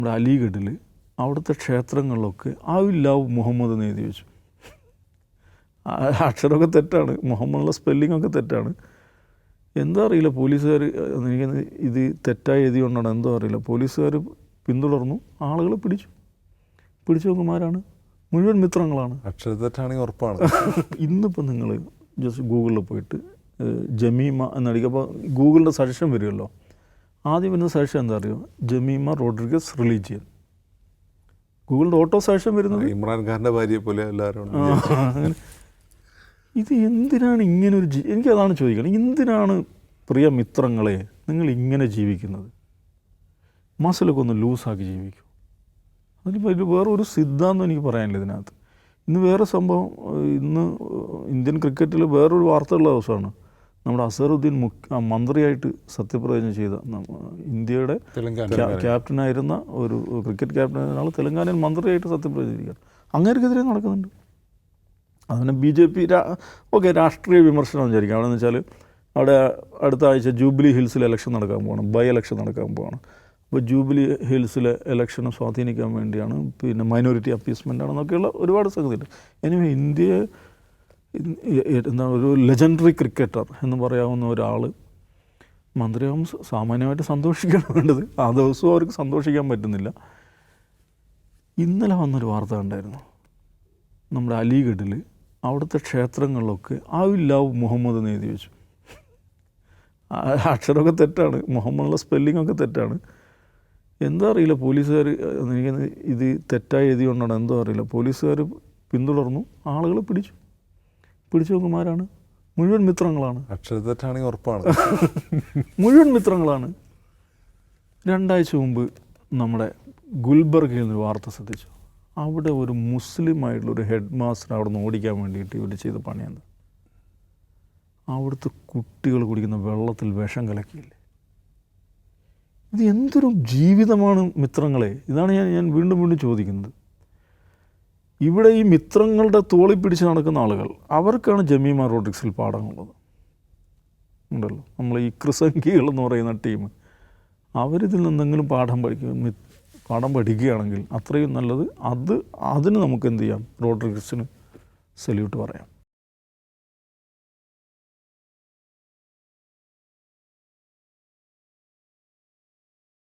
നമ്മുടെ അലിഗഡിൽ അവിടുത്തെ ക്ഷേത്രങ്ങളിലൊക്കെ I love Muhammad എന്ന് എഴുതി വെച്ചു. അക്ഷരമൊക്കെ തെറ്റാണ്, മുഹമ്മദിൻ്റെ സ്പെല്ലിംഗ് ഒക്കെ തെറ്റാണ്. എന്താ അറിയില്ല, പോലീസുകാർ എനിക്ക് ഇത് തെറ്റായി എഴുതിക്കൊണ്ടാണ് എന്തോ അറിയില്ല, പോലീസുകാർ പിന്തുടർന്നു, ആളുകളെ പിടിച്ചു നോക്കുമാരാണ് മുഴുവൻ മിത്രങ്ങളാണ്. അക്ഷരത്തെറ്റാണെങ്കിൽ ഉറപ്പാണ്. ഇന്നിപ്പോൾ നിങ്ങൾ ജസ്റ്റ് ഗൂഗിളിൽ പോയിട്ട് ജമീമ എന്നടിക്കുമ്പോൾ ഗൂഗിളിൻ്റെ സജഷൻ വരുമല്ലോ, ആദ്യം വരുന്ന സജഷൻ എന്താ അറിയോ, ജമീമ റോഡ്രിഗസ് റിലീജിയൻ. ഗൂഗിളിൻ്റെ ഓട്ടോ സജഷൻ വരുന്നത് ഇമ്രാൻഖാൻ്റെ ഭാര്യയെ പോലെ എല്ലാവരും. അങ്ങനെ ഇത് എന്തിനാണ് ഇങ്ങനൊരു എനിക്കതാണ് ചോദിക്കണം, എന്തിനാണ് പ്രിയ മിത്രങ്ങളെ നിങ്ങൾ ഇങ്ങനെ ജീവിക്കുന്നത്? മസിലൊക്കെ ഒന്ന് ലൂസാക്കി ജീവിക്കും. അതിനിപ്പോൾ ഇത് വേറൊരു സിദ്ധാന്തം എനിക്ക് പറയാനില്ല ഇതിനകത്ത്. ഇന്ന് വേറെ സംഭവം, ഇന്ന് ഇന്ത്യൻ ക്രിക്കറ്റിൽ വേറൊരു വാർത്തയുള്ള ദിവസമാണ്. നമ്മുടെ അസറുദ്ദീൻ മന്ത്രിയായിട്ട് സത്യപ്രതിജ്ഞ ചെയ്ത ഇന്ത്യയുടെ ക്യാപ്റ്റനായിരുന്ന ഒരു ക്രിക്കറ്റ് ക്യാപ്റ്റനായിരുന്ന ആൾ തെലങ്കാനയിൽ മന്ത്രിയായിട്ട് സത്യപ്രതിജ്ഞ ചെയ്യുക. അങ്ങേർക്കെതിരെ നടക്കുന്നുണ്ട്. അതിന് BJP ഓക്കെ രാഷ്ട്രീയ വിമർശനം വിചാരിക്കാം. അവിടെ എന്ന് വെച്ചാൽ അവിടെ അടുത്ത ആഴ്ച ജൂബിലി ഹിൽസിൽ ഇലക്ഷൻ നടക്കാൻ പോകണം, ബൈ ഇലക്ഷൻ നടക്കാൻ പോകണം. അപ്പോൾ ജൂബിലി ഹിൽസിലെ ഇലക്ഷനെ സ്വാധീനിക്കാൻ വേണ്ടിയാണ്, പിന്നെ മൈനോറിറ്റി അപ്പീസ്മെൻ്റ് ആണെന്നൊക്കെയുള്ള ഒരുപാട് സംഗതിയുണ്ട്. എനിവേ ഇന്ത്യയെ എന്താ ഒരു ലെജൻഡറി ക്രിക്കറ്റർ എന്ന് പറയാവുന്ന ഒരാൾ മന്ത്രിയാകും, സാമാന്യമായിട്ട് സന്തോഷിക്കുകയാണ് വേണ്ടത്. ആ ദിവസവും അവർക്ക് സന്തോഷിക്കാൻ പറ്റുന്നില്ല. ഇന്നലെ വന്നൊരു വാർത്ത ഉണ്ടായിരുന്നു, നമ്മുടെ അലിഗഡിൽ അവിടുത്തെ ക്ഷേത്രങ്ങളിലൊക്കെ ഐ ലവ് മുഹമ്മദ് എന്ന് എഴുതി വെച്ചു. അക്ഷരമൊക്കെ തെറ്റാണ്, മുഹമ്മദിൻ്റെ സ്പെല്ലിംഗ് ഒക്കെ തെറ്റാണ്. എന്താ അറിയില്ല, പോലീസുകാർ എനിക്ക് ഇത് തെറ്റായി എഴുതിക്കൊണ്ടാണ് എന്തോ അറിയില്ല, പോലീസുകാർ പിന്തുടർന്നു, ആളുകളെ പിടിച്ചു നോക്കുമാരാണ് മുഴുവൻ മിത്രങ്ങളാണ്. അക്ഷരത്തെറ്റാണെങ്കിൽ ഉറപ്പാണ്. മുഴുവൻ മിത്രങ്ങളാണ്. 2 ആഴ്ച മുമ്പ് നമ്മുടെ ഗുൽബർഗയിൽ നിന്ന് വാർത്ത ശ്രദ്ധിച്ചു. അവിടെ ഒരു മുസ്ലിമായിട്ടുള്ളൊരു ഹെഡ് മാസ്റ്റർ അവിടെ നിന്ന് ഓടിക്കാൻ വേണ്ടിയിട്ട് ഇവർ ചെയ്ത പണിയെന്താ, അവിടുത്തെ കുട്ടികൾ കുടിക്കുന്ന വെള്ളത്തിൽ വിഷം കലക്കിയില്ലേ. ഇത് എന്തൊരു ജീവിതമാണ് മിത്രങ്ങളെ. ഇതാണ് ഞാൻ വീണ്ടും ചോദിക്കുന്നത്. ഇവിടെ ഈ മിത്രങ്ങളുടെ തോളി പിടിച്ച് നടക്കുന്ന ആളുകൾ, അവർക്കാണ് ജമീമ റോഡ്രിക്സിൽ പാഠങ്ങളുള്ളത് ഉണ്ടല്ലോ. നമ്മൾ ഈ ക്രിസംഖികൾ എന്ന് പറയുന്ന ടീം, അവരിതിൽ നിന്നെങ്കിലും പാഠം പഠിക്കുകയാണെങ്കിൽ അത്രയും നല്ലത്. അതിന് നമുക്ക് എന്ത് ചെയ്യാം, റോഡ്രിഗസിന് സല്യൂട്ട് പറയാം.